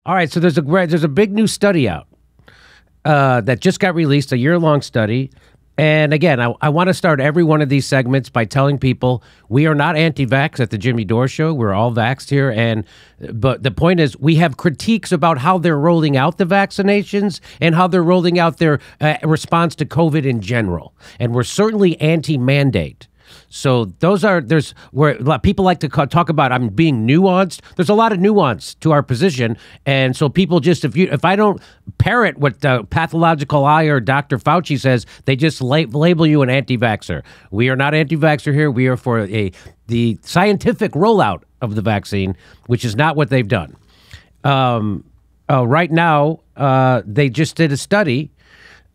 All right, so there's a big new study out that just got released, a year-long study. And again, I want to start every one of these segments by telling people we are not anti-vax at the Jimmy Dore Show. We're all vaxxed here. But the point is we have critiques about how they're rolling out the vaccinations and how they're rolling out their response to COVID in general. And we're certainly anti-mandate. So there's where people like to talk about I'm being nuanced. There's a lot of nuance to our position. And so people just, if I don't parrot what the pathological eye or Dr. Fauci says, they just label you an anti-vaxxer. We are not anti-vaxxer here. We are for the scientific rollout of the vaccine, which is not what they've done. Right now, they just did a study.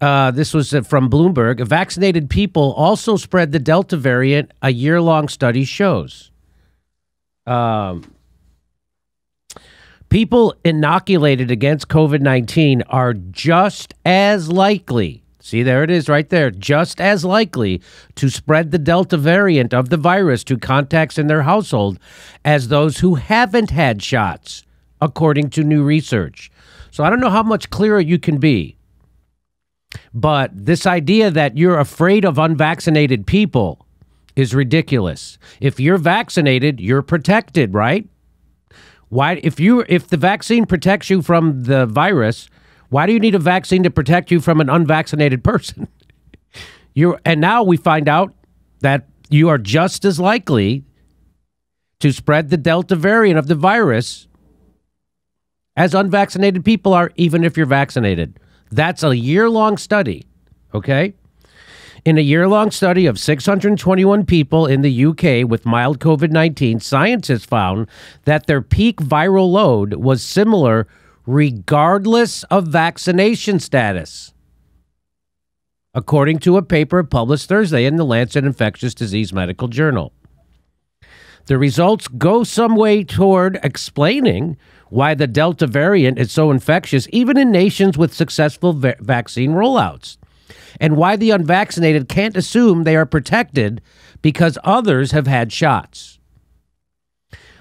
This was from Bloomberg. Vaccinated people also spread the Delta variant, a year-long study shows. People inoculated against COVID-19 are just as likely, see, there it is right there, just as likely to spread the Delta variant of the virus to contacts in their household as those who haven't had shots, according to new research. So I don't know how much clearer you can be. But this idea that you're afraid of unvaccinated people is ridiculous. If you're vaccinated, you're protected, right? Why, if the vaccine protects you from the virus, why do you need a vaccine to protect you from an unvaccinated person? And now we find out that you are just as likely to spread the Delta variant of the virus as unvaccinated people are, even if you're vaccinated. That's a year-long study, okay? In a year-long study of 621 people in the UK with mild COVID-19, scientists found that their peak viral load was similar regardless of vaccination status, according to a paper published Thursday in the Lancet Infectious Disease Medical Journal. The results go some way toward explaining why the Delta variant is so infectious, even in nations with successful vaccine rollouts, and why the unvaccinated can't assume they are protected because others have had shots.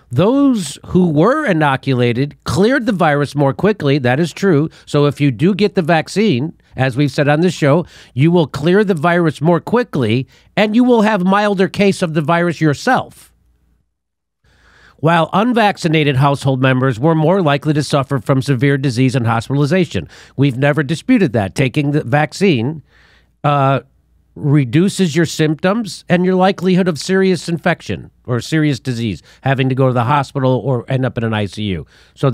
Those who were inoculated cleared the virus more quickly. That is true. So if you do get the vaccine, as we've said on this show, you will clear the virus more quickly, and you will have milder case of the virus yourself. While unvaccinated household members were more likely to suffer from severe disease and hospitalization. We've never disputed that. Taking the vaccine reduces your symptoms and your likelihood of serious infection or serious disease, having to go to the hospital or end up in an ICU. So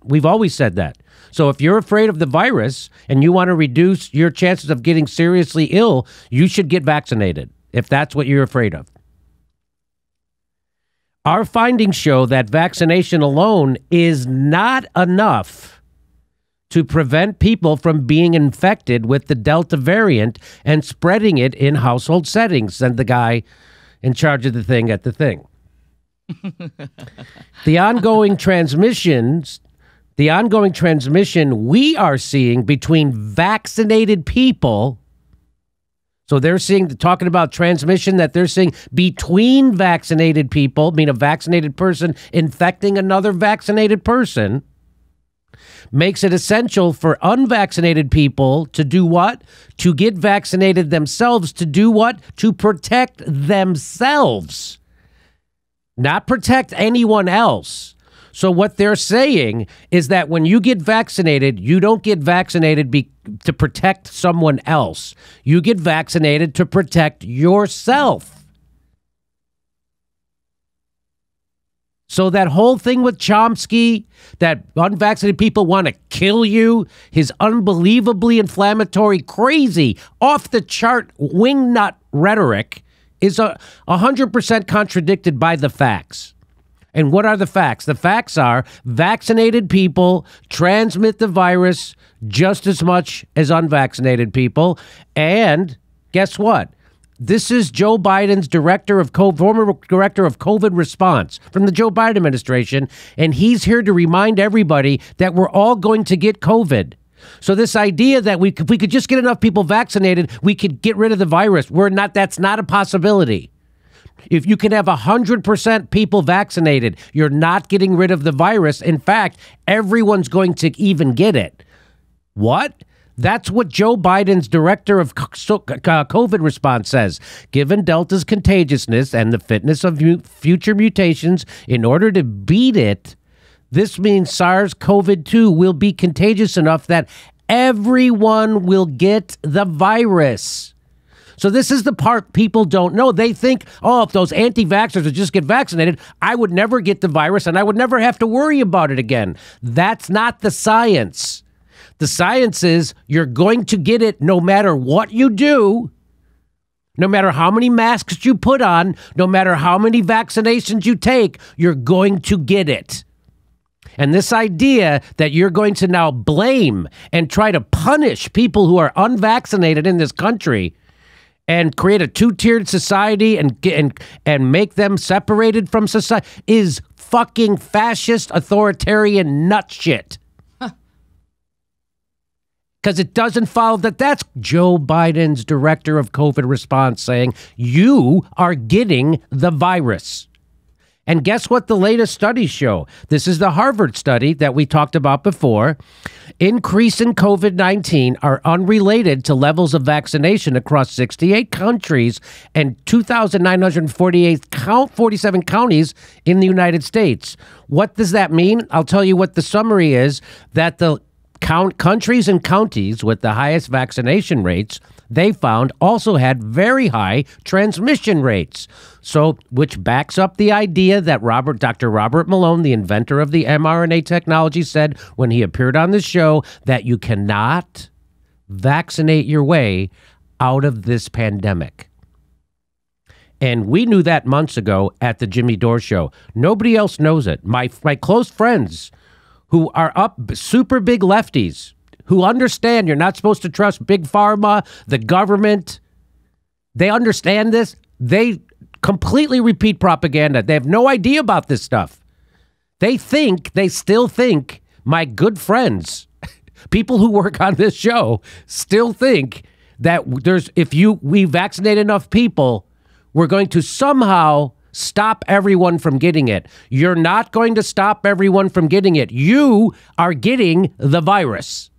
we've always said that. So if you're afraid of the virus and you want to reduce your chances of getting seriously ill, you should get vaccinated if that's what you're afraid of. Our findings show that vaccination alone is not enough to prevent people from being infected with the Delta variant and spreading it in household settings, said the guy in charge of the thing at the thing. The ongoing transmission we are seeing between vaccinated people. So they're talking about transmission that they're seeing between vaccinated people, meaning a vaccinated person infecting another vaccinated person, makes it essential for unvaccinated people to do what? To get vaccinated themselves. To do what? To protect themselves, not protect anyone else. So what they're saying is that when you get vaccinated, you don't get vaccinated to protect someone else. You get vaccinated to protect yourself. So that whole thing with Chomsky, that unvaccinated people want to kill you, his unbelievably inflammatory, crazy, off-the-chart wingnut rhetoric is 100% contradicted by the facts. And what are the facts? The facts are vaccinated people transmit the virus just as much as unvaccinated people. And guess what? This is Joe Biden's former director of COVID response from the Joe Biden administration. And he's here to remind everybody that we're all going to get COVID. So this idea that if we could just get enough people vaccinated, we could get rid of the virus. That's not a possibility. If you can have 100% people vaccinated, you're not getting rid of the virus. In fact, everyone's going to even get it. What? That's what Joe Biden's director of COVID response says. Given Delta's contagiousness and the fitness of future mutations, in order to beat it, this means SARS-CoV-2 will be contagious enough that everyone will get the virus. So this is the part people don't know. They think, oh, if those anti-vaxxers would just get vaccinated, I would never get the virus and I would never have to worry about it again. That's not the science. The science is you're going to get it no matter what you do, no matter how many masks you put on, no matter how many vaccinations you take, you're going to get it. And this idea that you're going to now blame and try to punish people who are unvaccinated in this country and create a two-tiered society and make them separated from society is fucking fascist, authoritarian nut shit. Because it doesn't follow that. That's Joe Biden's director of COVID response saying, you are getting the virus. And guess what the latest studies show? This is the Harvard study that we talked about before. Increase in COVID-19 are unrelated to levels of vaccination across 68 countries and 2,947 counties in the United States. What does that mean? I'll tell you what the summary is, that the countries and counties with the highest vaccination rates, they found also had very high transmission rates. So, which backs up the idea that Dr. Robert Malone, the inventor of the mRNA technology, said when he appeared on this show that you cannot vaccinate your way out of this pandemic. And we knew that months ago at the Jimmy Dore show. Nobody else knows it. My close friends who are super big lefties, who understand you're not supposed to trust big pharma, the government. They understand this. They completely repeat propaganda. They have no idea about this stuff. They still think, my good friends, people who work on this show, still think that if we vaccinate enough people, we're going to somehow stop everyone from getting it. You're not going to stop everyone from getting it. You are getting the virus.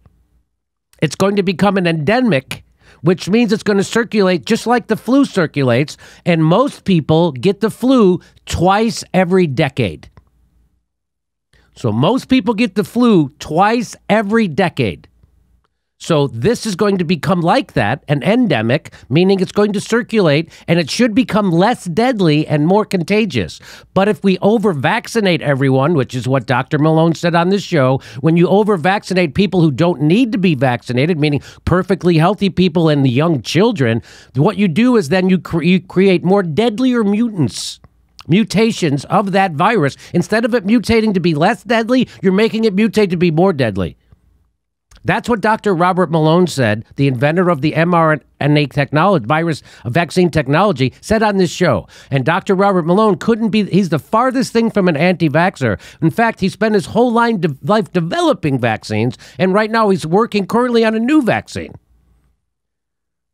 It's going to become an endemic, which means it's going to circulate just like the flu circulates, and most people get the flu twice every decade. So most people get the flu twice every decade. So this is going to become like that, an endemic, meaning it's going to circulate and it should become less deadly and more contagious. But if we over-vaccinate everyone, which is what Dr. Malone said on this show, when you over-vaccinate people who don't need to be vaccinated, meaning perfectly healthy people and the young children, what you do is then you create more deadlier mutations of that virus. Instead of it mutating to be less deadly, you're making it mutate to be more deadly. That's what Dr. Robert Malone said, the inventor of the mRNA technology, vaccine technology, said on this show. And Dr. Robert Malone he's the farthest thing from an anti-vaxxer. In fact, he spent his whole life developing vaccines, and right now he's working currently on a new vaccine.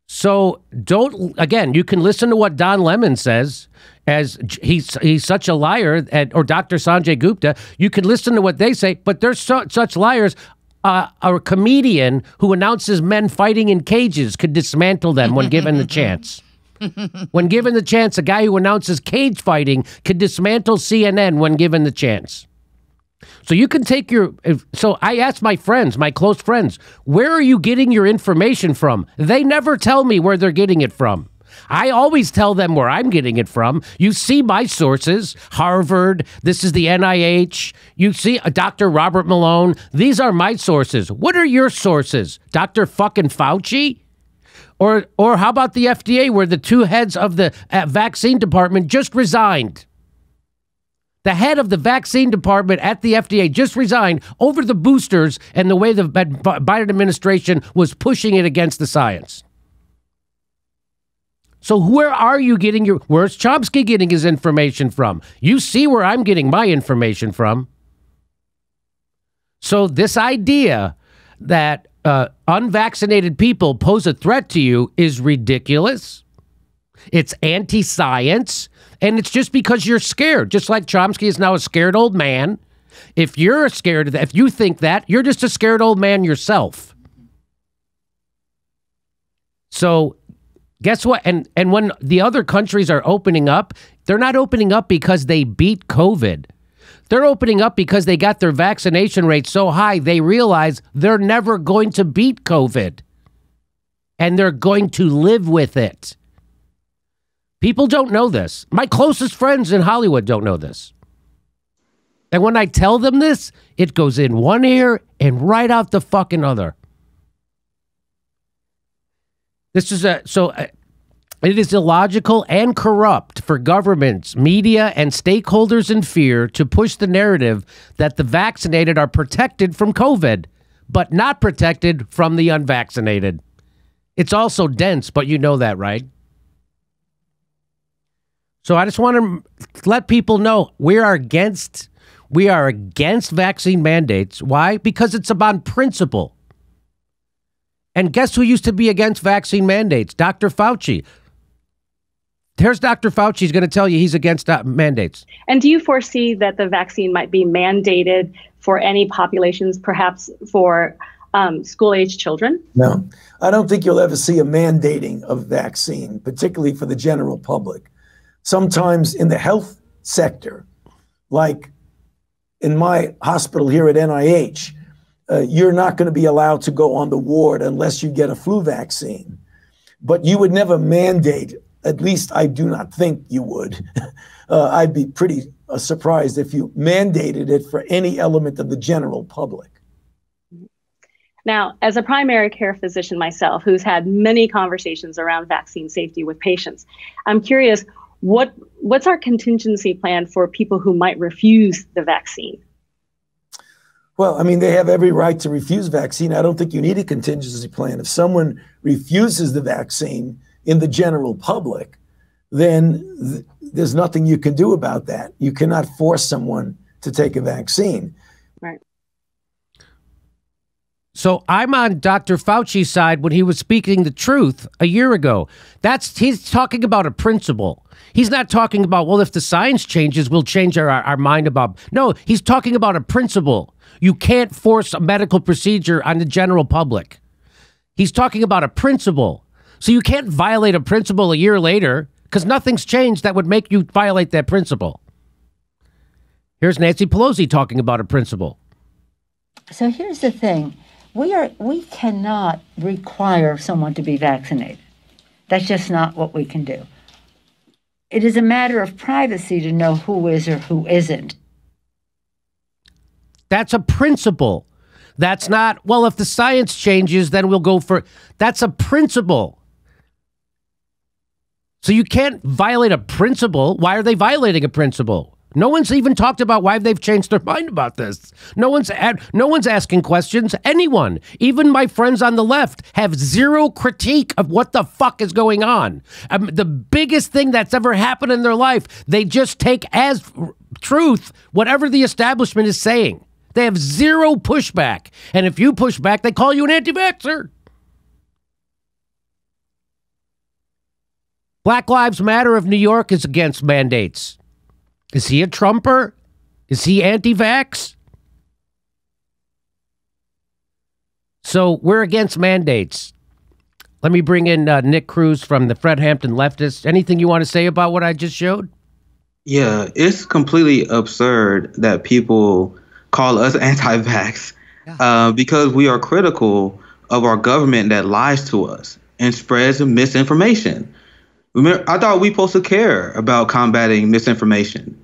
So again, you can listen to what Don Lemon says, as he's such a liar, or Dr. Sanjay Gupta. You can listen to what they say, but they're such liars. A comedian who announces men fighting in cages could dismantle them when given the chance. When given the chance, a guy who announces cage fighting could dismantle CNN when given the chance. So you can take so I asked my friends, my close friends, where are you getting your information from? They never tell me where they're getting it from. I always tell them where I'm getting it from. You see my sources, Harvard, this is the NIH. You see Dr. Robert Malone. These are my sources. What are your sources? Dr. fucking Fauci? Or how about the FDA, where the two heads of the vaccine department just resigned? The head of the vaccine department at the FDA just resigned over the boosters and the way the Biden administration was pushing it against the science. So where are you getting where's Chomsky getting his information from? You see where I'm getting my information from. So this idea that unvaccinated people pose a threat to you is ridiculous. It's anti-science, and it's just because you're scared. Just like Chomsky is now a scared old man. If you're scared of that, if you think that, you're just a scared old man yourself. So guess what? And when the other countries are opening up, they're not opening up because they beat COVID. They're opening up because they got their vaccination rate so high, they realize they're never going to beat COVID. And they're going to live with it. People don't know this. My closest friends in Hollywood don't know this. And when I tell them this, it goes in one ear and right out the fucking other. This is it is illogical and corrupt for governments, media, and stakeholders in fear to push the narrative that the vaccinated are protected from COVID, but not protected from the unvaccinated. It's also dense, but you know that, right? So I just want to let people know we are against vaccine mandates. Why? Because it's about principle. And guess who used to be against vaccine mandates? Dr. Fauci. Here's Dr. Fauci. He's going to tell you he's against mandates. And do you foresee that the vaccine might be mandated for any populations, perhaps for school-age children? No, I don't think you'll ever see a mandating of vaccine, particularly for the general public. Sometimes in the health sector, like in my hospital here at NIH, you're not going to be allowed to go on the ward unless you get a flu vaccine. But you would never mandate, at least I do not think you would. I'd be pretty surprised if you mandated it for any element of the general public. Now, as a primary care physician myself, who's had many conversations around vaccine safety with patients, I'm curious, what's our contingency plan for people who might refuse the vaccine? Well, I mean, they have every right to refuse vaccine. I don't think you need a contingency plan. If someone refuses the vaccine in the general public, then there's nothing you can do about that. You cannot force someone to take a vaccine. Right. So I'm on Dr. Fauci's side when he was speaking the truth a year ago. He's talking about a principle. He's not talking about, well, if the science changes, we'll change our mind about. No, he's talking about a principle. You can't force a medical procedure on the general public. He's talking about a principle. So you can't violate a principle a year later because nothing's changed that would make you violate that principle. Here's Nancy Pelosi talking about a principle. So here's the thing. We cannot require someone to be vaccinated. That's just not what we can do. It is a matter of privacy to know who is or who isn't. That's a principle. That's not, well, if the science changes, then we'll go for, that's a principle. So you can't violate a principle. Why are they violating a principle? No one's even talked about why they've changed their mind about this. No one's asking questions. Anyone, even my friends on the left, have zero critique of what the fuck is going on. The biggest thing that's ever happened in their life, they just take as truth whatever the establishment is saying. They have zero pushback. And if you push back, they call you an anti-vaxxer. Black Lives Matter of New York is against mandates. Is he a Trumper? Is he anti-vax? So we're against mandates. Let me bring in Nick Cruz from the Fred Hampton Leftist. Anything you want to say about what I just showed? Yeah, it's completely absurd that people call us anti-vax because we are critical of our government that lies to us and spreads misinformation. Remember, I thought we were supposed to care about combating misinformation.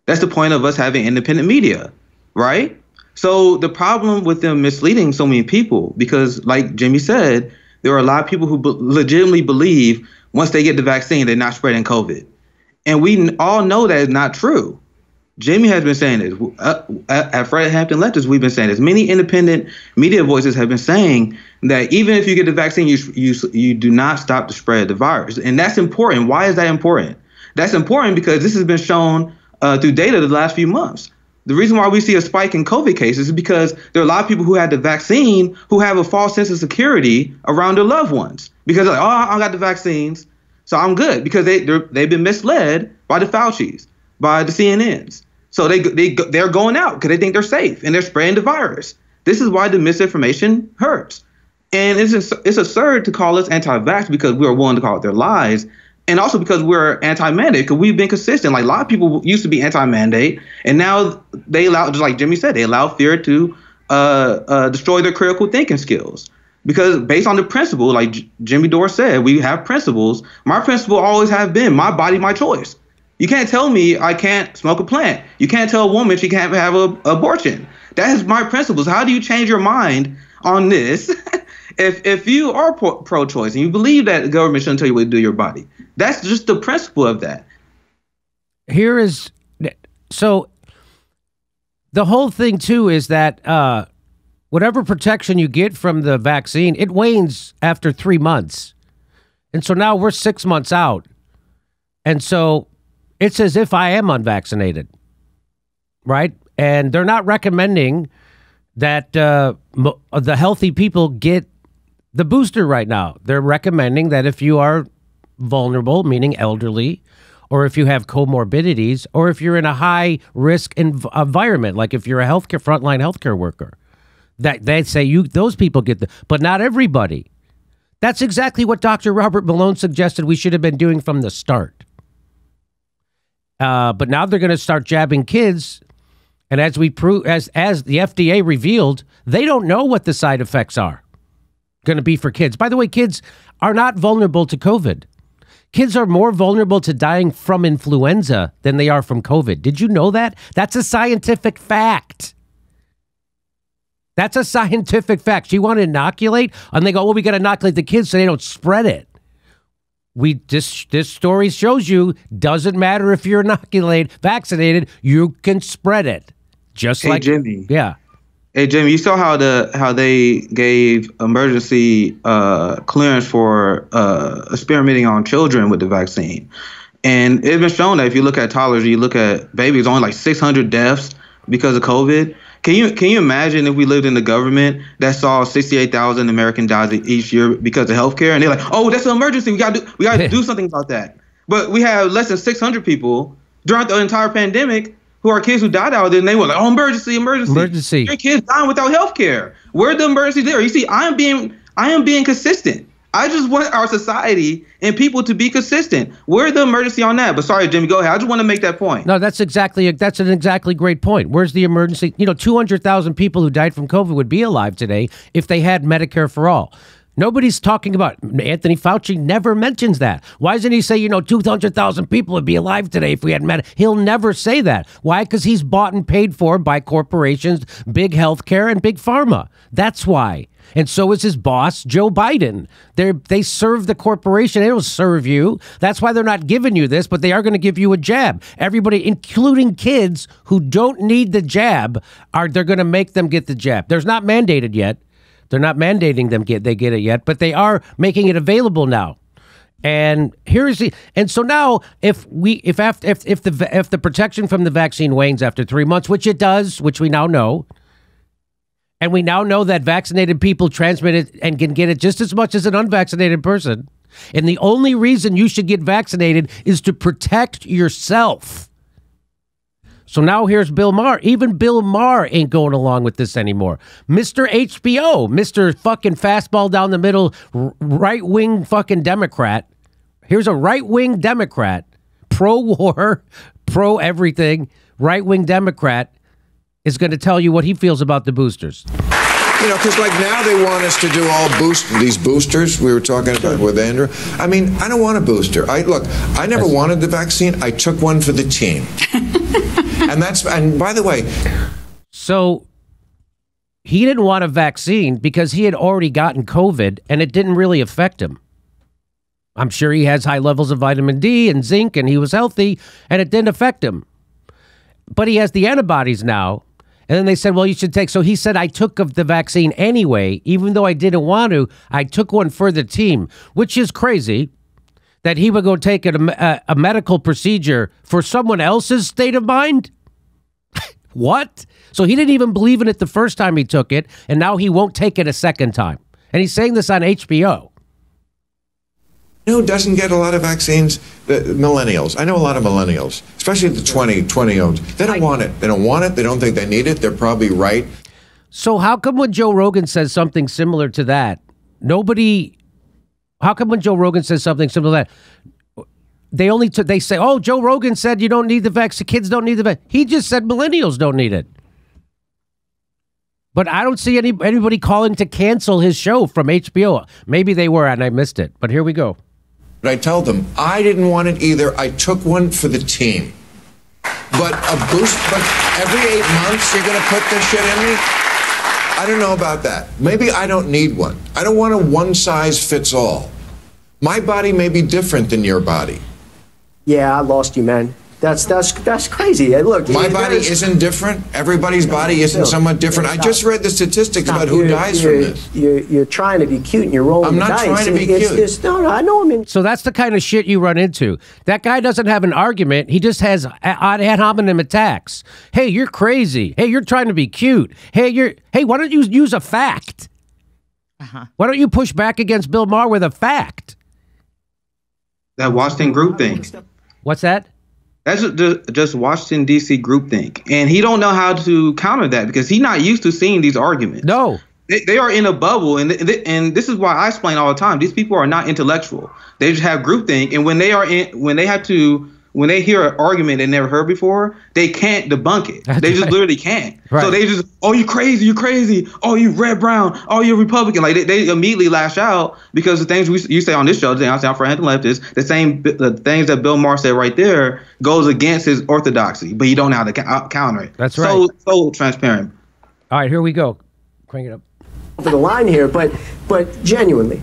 That's the point of us having independent media, right? So the problem with them misleading so many people, because like Jimmy said, there are a lot of people who legitimately believe once they get the vaccine, they're not spreading COVID. And we all know that is not true. Jimmy has been saying this. At Fred Hampton Leftist, we've been saying this. Many independent media voices have been saying that even if you get the vaccine, you do not stop the spread of the virus. And that's important. Why is that important? That's important because this has been shown through data the last few months. The reason why we see a spike in COVID cases is because there are a lot of people who had the vaccine who have a false sense of security around their loved ones. Because, like, oh, I got the vaccines. So I'm good because they've been misled by the Faucis, by the CNNs. So they're going out because they think they're safe and they're spreading the virus. This is why the misinformation hurts. And it's absurd to call us anti-vax because we're willing to call it their lies. And also because we're anti-mandate, because we've been consistent. Like a lot of people used to be anti-mandate, and now they allow, just like Jimmy said, they allow fear to destroy their critical thinking skills. Because based on the principle, like Jimmy Dore said, we have principles. My principle always have been my body, my choice. You can't tell me I can't smoke a plant. You can't tell a woman she can't have an abortion. That is my principles. How do you change your mind on this if you are pro-choice and you believe that the government shouldn't tell you what to do to your body? That's just the principle of that. So the whole thing, too, is that whatever protection you get from the vaccine, it wanes after 3 months. And so now we're 6 months out. And so it's as if I am unvaccinated, right? And they're not recommending that the healthy people get the booster right now. They're recommending that if you are vulnerable, meaning elderly, or if you have comorbidities, or if you're in a high-risk environment, like if you're a frontline healthcare worker, that they say those people get but not everybody. That's exactly what Dr. Robert Malone suggested we should have been doing from the start. But now they're going to start jabbing kids, and as the FDA revealed, they don't know what the side effects are going to be for kids. By the way, kids are not vulnerable to COVID. Kids are more vulnerable to dying from influenza than they are from COVID. Did you know that? That's a scientific fact. That's a scientific fact. You want to inoculate? And they go, well, we got to inoculate the kids so they don't spread it. This story shows you, doesn't matter if you're vaccinated, you can spread it. Just like Jimmy. Yeah. Hey, Jimmy, you saw how they gave emergency clearance for experimenting on children with the vaccine. And it's been shown that if you look at toddlers, you look at babies, only like 600 deaths because of COVID. Can you imagine if we lived in a government that saw 68,000 Americans die each year because of healthcare, and they're like, oh, that's an emergency. We got to do something about that. But we have less than 600 people during the entire pandemic who are kids who died out there, and they were like, oh, emergency. Your kids dying without health care. Where the emergency there? You see, I am being consistent. I just want our society and people to be consistent. Where's the emergency on that? But sorry, Jimmy, go ahead. I just want to make that point. No, that's an exactly great point. Where's the emergency? 200,000 people who died from COVID would be alive today if they had Medicare for all. Nobody's talking about Anthony Fauci never mentions that. Why doesn't he say, 200,000 people would be alive today if we had Medicare? He'll never say that. Why? Because he's bought and paid for by corporations, big healthcare, and big pharma. That's why. And so is his boss, Joe Biden. They serve the corporation. They don't serve you. That's why they're not giving you this, but they are going to give you a jab. Everybody, including kids who don't need the jab, they're going to make them get the jab. There's not mandated yet. They're not mandating them get it yet, but they are making it available now. And so now if the protection from the vaccine wanes after 3 months, which it does, which we now know, and we now know that vaccinated people transmit it and can get it just as much as an unvaccinated person, and the only reason you should get vaccinated is to protect yourself. So now here's Bill Maher. Even Bill Maher ain't going along with this anymore. Mr. HBO, Mr. fucking fastball down the middle, right-wing fucking Democrat. Here's a right-wing Democrat, pro-war, pro-everything, right-wing Democrat is going to tell you what he feels about the boosters. Because like now they want us to do all these boosters we were talking about with Andrew. I mean, I don't want a booster. I never wanted the vaccine. I took one for the team. And by the way, so he didn't want a vaccine because he had already gotten COVID and it didn't really affect him. I'm sure he has high levels of vitamin D and zinc and he was healthy and it didn't affect him. But he has the antibodies now. And then they said, well, you should take. So he said, I took the vaccine anyway, even though I didn't want to. I took one for the team, which is crazy that he would go take a medical procedure for someone else's state of mind. What? So he didn't even believe in it the first time he took it. And now he won't take it a second time. And he's saying this on HBO. Who doesn't get a lot of vaccines? The millennials. I know a lot of millennials, especially the 20-olds. They don't want it. They don't want it. They don't think they need it. They're probably right. So how come when Joe Rogan says something similar to that, how come when Joe Rogan says something similar to that, they say, oh, Joe Rogan said you don't need the vaccine, kids don't need the vaccine. He just said millennials don't need it. But I don't see anybody calling to cancel his show from HBO. Maybe they were and I missed it, but here we go. But I tell them, I didn't want it either. I took one for the team. But every 8 months you're going to put this shit in me? I don't know about that. Maybe I don't need one. I don't want a one-size-fits-all. My body may be different than your body. Yeah, I lost you, man. That's crazy. Look, my body isn't different. Everybody's body isn't somewhat different. I just read the statistics about who dies from this. You're trying to be cute and you're rolling the dice. I'm not trying to be cute. No, I know. I mean, so that's the kind of shit you run into. That guy doesn't have an argument. He just has ad hominem attacks. Hey, you're crazy. Hey, you're trying to be cute. Hey, why don't you use a fact? Why don't you push back against Bill Maher with a fact? That Washington groupthink. What's that? That's just Washington, D.C. groupthink. And he don't know how to counter that because he's not used to seeing these arguments. No. They are in a bubble. And this is why I explain all the time. These people are not intellectual. They just have groupthink. And when they hear an argument they never heard before, they can't debunk it. They just literally can't. Right. So they just, oh, you crazy. Oh, you red, brown. Oh, you're Republican. Like they immediately lash out because the things you say on this show, I say for leftists, the things that Bill Maher said right there goes against his orthodoxy, but you don't know how to counter it. That's right. So transparent. All right, here we go. Crank it up. For the line here, but genuinely.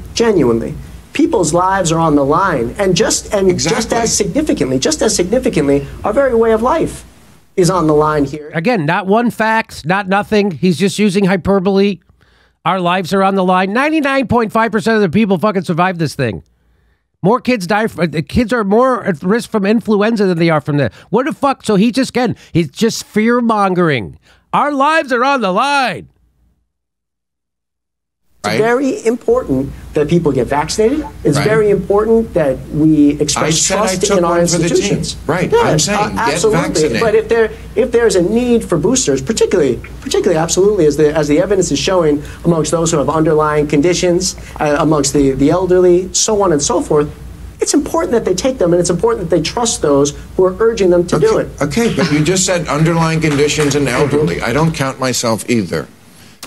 People's lives are on the line, and just as significantly, our very way of life is on the line here. Again, not one fact, not nothing. He's just using hyperbole. Our lives are on the line. 99.5% of the people fucking survive this thing. More kids die. Kids are more at risk from influenza than they are from that. What the fuck? So he's just fear mongering. Our lives are on the line. It's very important that people get vaccinated. It's very important that we express trust in our institutions. Right. I'm saying get vaccinated. But if there's a need for boosters, particularly absolutely as the evidence is showing amongst those who have underlying conditions, amongst the elderly, so on and so forth, it's important that they take them, and it's important that they trust those who are urging them to do it. Okay, but you just said underlying conditions and elderly. I don't count myself either.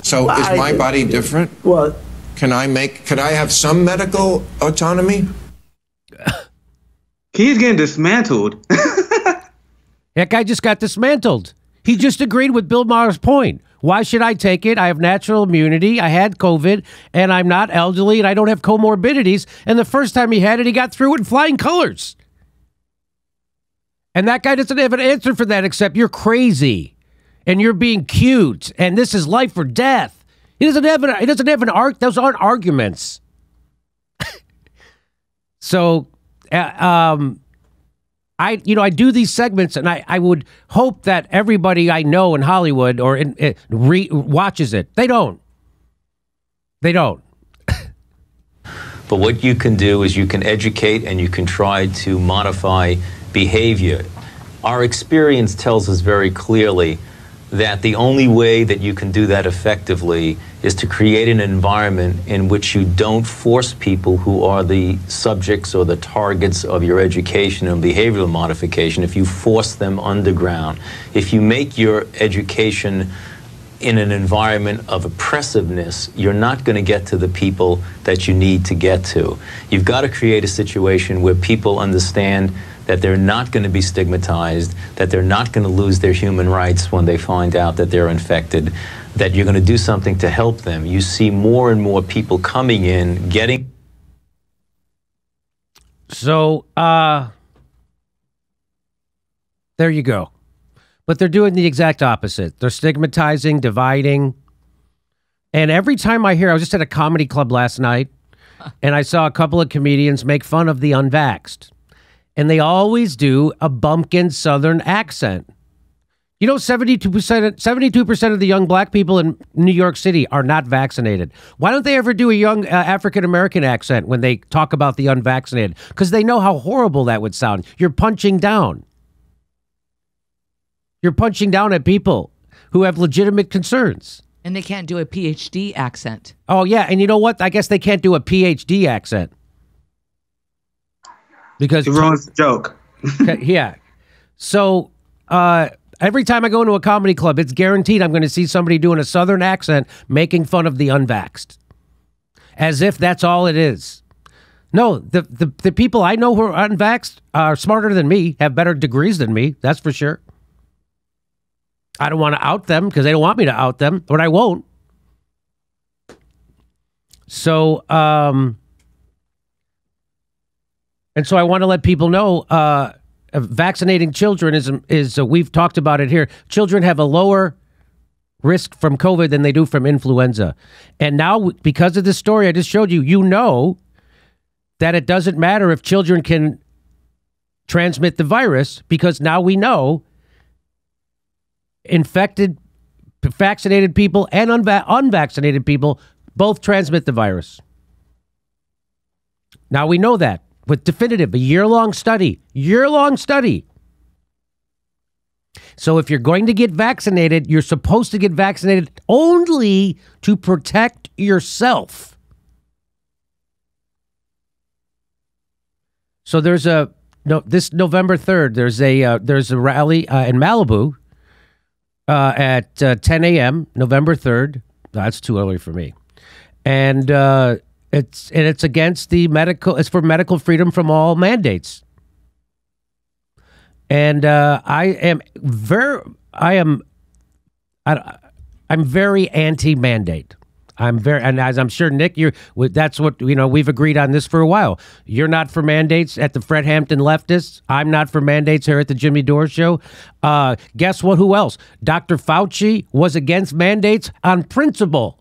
So is my body different? Well, could I have some medical autonomy? He's getting dismantled. That guy just got dismantled. He just agreed with Bill Maher's point. Why should I take it? I have natural immunity. I had COVID, and I'm not elderly, and I don't have comorbidities. And the first time he had it, he got through it in flying colors. And that guy doesn't have an answer for that except you're crazy. And you're being cute, and this is life or death. He doesn't have an arc. Those aren't arguments. So, I do these segments, and I would hope that everybody I know in Hollywood or watches it. They don't. But what you can do is you can educate and you can try to modify behavior. Our experience tells us very clearly that the only way that you can do that effectively is to create an environment in which you don't force people who are the subjects or the targets of your education and behavioral modification. If you force them underground, if you make your education in an environment of oppressiveness, you're not going to get to the people that you need to get to. You've got to create a situation where people understand that they're not going to be stigmatized, that they're not going to lose their human rights when they find out that they're infected, that you're going to do something to help them. You see more and more people coming in, getting... So, there you go. But they're doing the exact opposite. They're stigmatizing, dividing. And every time I was just at a comedy club last night, and I saw a couple of comedians make fun of the unvaxxed. And they always do a bumpkin Southern accent. You know, 72% of the young black people in New York City are not vaccinated. Why don't they ever do a young African-American accent when they talk about the unvaccinated? Because they know how horrible that would sound. You're punching down. You're punching down at people who have legitimate concerns. And they can't do a PhD accent. Oh, yeah. And you know what? I guess they can't do a PhD accent. Because everyone's a joke. Yeah. So, every time I go into a comedy club, it's guaranteed I'm going to see somebody doing a Southern accent making fun of the unvaxxed. As if that's all it is. No, the people I know who are unvaxxed are smarter than me, have better degrees than me, that's for sure. I don't want to out them because they don't want me to out them, but I won't. So, and so I want to let people know, vaccinating children is we've talked about it here. Children have a lower risk from COVID than they do from influenza. And now, because of this story I just showed you, you know that it doesn't matter if children can transmit the virus, because now we know infected, vaccinated people and unvaccinated people both transmit the virus. Now we know that with definitive, a year-long study. So if you're going to get vaccinated, you're supposed to get vaccinated only to protect yourself. So there's this November 3rd, there's a rally in Malibu at 10 a.m. November 3rd. That's too early for me. And it's against it's for medical freedom from all mandates. And I'm very anti-mandate. And as I'm sure, Nick, that's what, we've agreed on this for a while. You're not for mandates at the Fred Hampton Leftists. I'm not for mandates here at the Jimmy Dore Show. Guess what? Who else? Dr. Fauci was against mandates on principle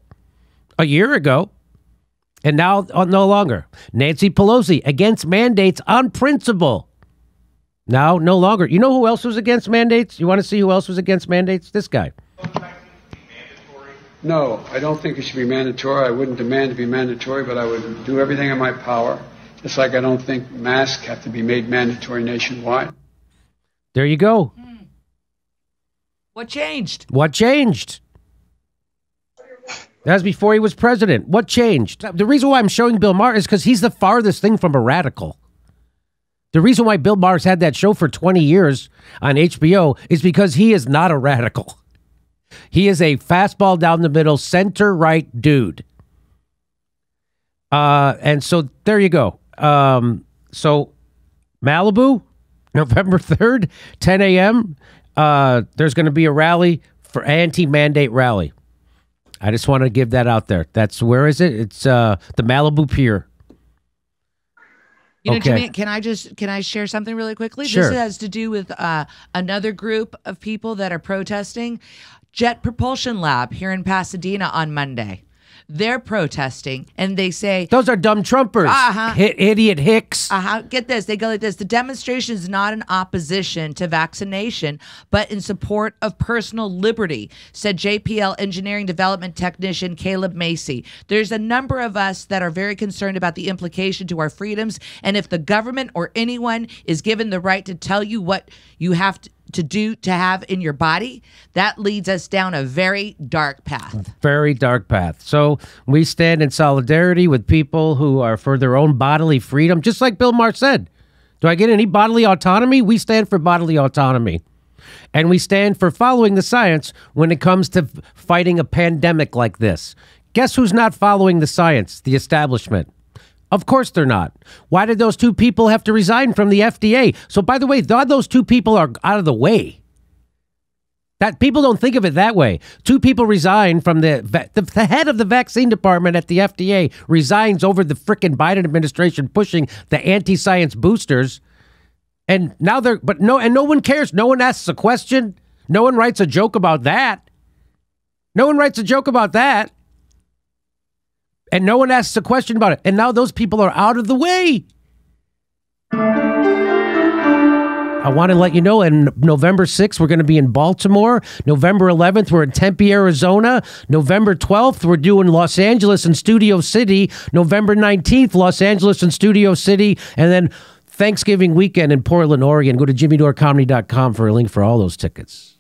a year ago, and now no longer. Nancy Pelosi against mandates on principle. Now no longer. You know who else was against mandates? You want to see who else was against mandates? This guy. No, I don't think it should be mandatory. I wouldn't demand to be mandatory, but I would do everything in my power. Just like I don't think masks have to be made mandatory nationwide. There you go. What changed? What changed? That was before he was president. What changed? The reason why I'm showing Bill Maher is because he's the farthest thing from a radical. The reason why Bill Maher's had that show for 20 years on HBO is because he is not a radical. He is a fastball down the middle, center-right dude. And so there you go. So Malibu, November 3rd, 10 a.m., there's going to be a rally for anti-mandate rally. I just want to give that out there. Where is it? It's the Malibu Pier. You know, Okay. Jimmy, can I share something really quickly? Sure. This has to do with another group of people that are protesting. Jet Propulsion Lab here in Pasadena on Monday. They're protesting, and they say... Those are dumb Trumpers. Idiot Hicks. Get this. They go like this. The demonstration is not in opposition to vaccination, but in support of personal liberty, said JPL engineering development technician Caleb Macy. There's a number of us that are very concerned about the implication to our freedoms, and if the government or anyone is given the right to tell you what you have to do to have in your body, that leads us down a very dark path. Very dark path. So we stand in solidarity with people who are for their own bodily freedom, just like Bill Maher said. Do I get any bodily autonomy? We stand for bodily autonomy. And we stand for following the science when it comes to fighting a pandemic like this. Guess who's not following the science? The establishment. Of course they're not. Why did those two people have to resign from the FDA? So, by the way, those two people are out of the way. That people don't think of it that way. Two people resign from the head of the vaccine department at the FDA resigns over the frickin' Biden administration pushing the anti-science boosters. And now no one cares. No one asks a question. No one writes a joke about that. No one writes a joke about that. And no one asks a question about it. And now those people are out of the way. I want to let you know, and November 6th, we're going to be in Baltimore. November 11th, we're in Tempe, Arizona. November 12th, we're doing Los Angeles and Studio City. November 19th, Los Angeles and Studio City. And then Thanksgiving weekend in Portland, Oregon. Go to jimmydorecomedy.com for a link for all those tickets.